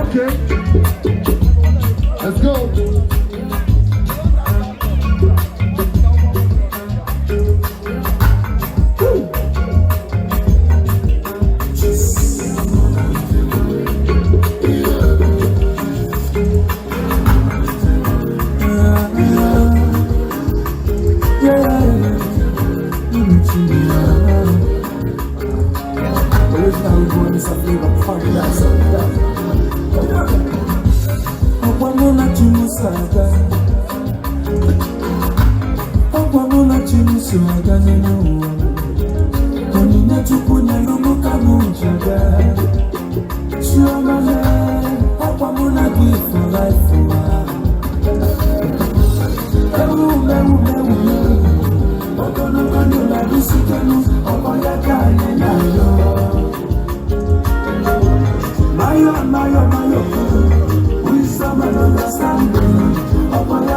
Okay. Let's go. Wisdom and understanding of my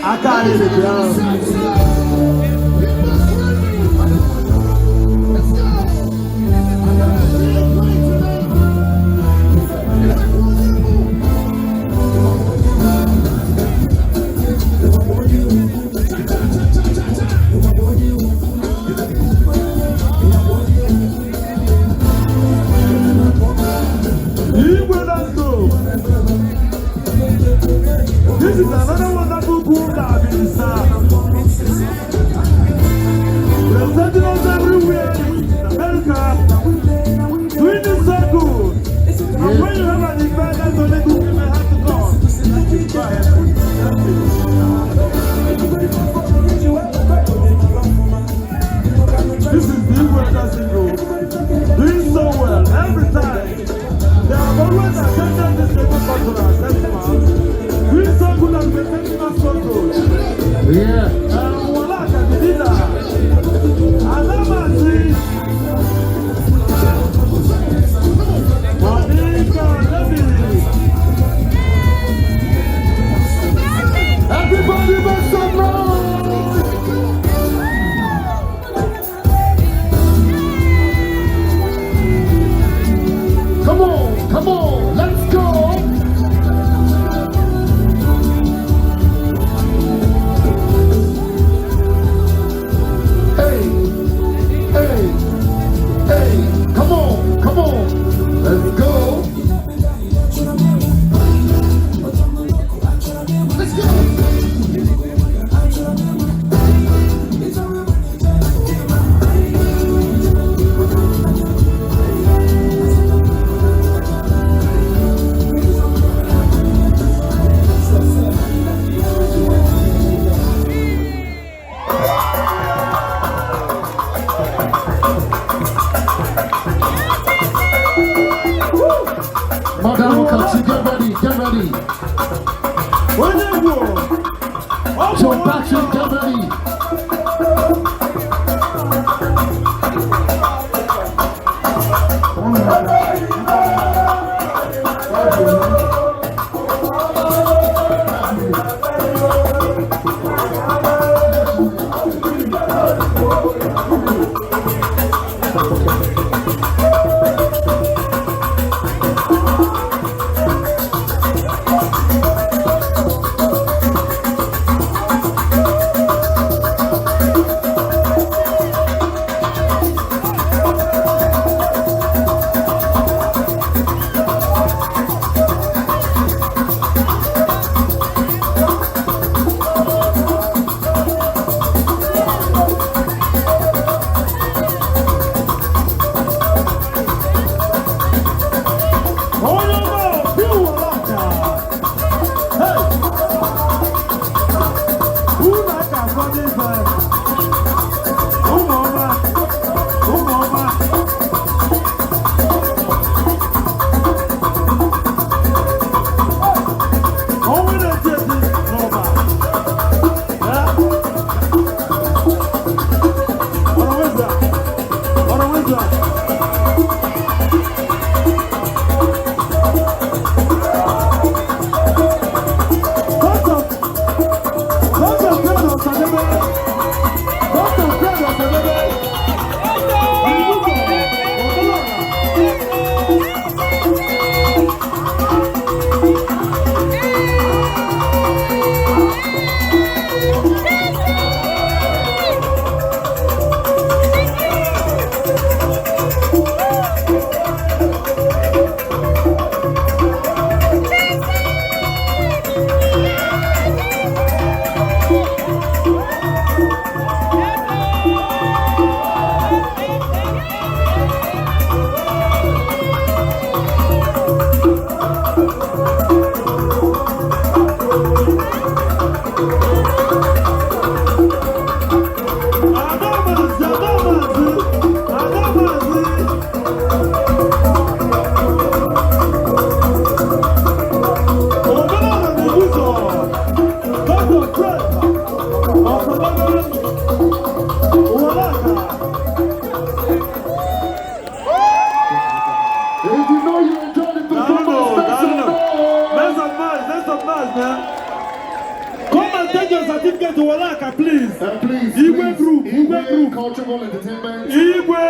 I got it, This is another wonderful group that has been designed. Presenting us everywhere in America, doing this so good. And when you have an event, that's only good people have to come. Go ahead. This is the Igbo Dance Group, doing so well every time. They have always attended this Igbo Cultural Festival, doing so good and presenting us so good. Yeah. Uwalaka the leader, Adamasi, Everybody make some noise! Come on, let's go! Hey, come on, let's go! Let's go! Get ready. Joe Patrick, get ready. Certificate to Uwalaka, please. Please. Igbo Group. Igbo Cultural Entertainment. Igbo.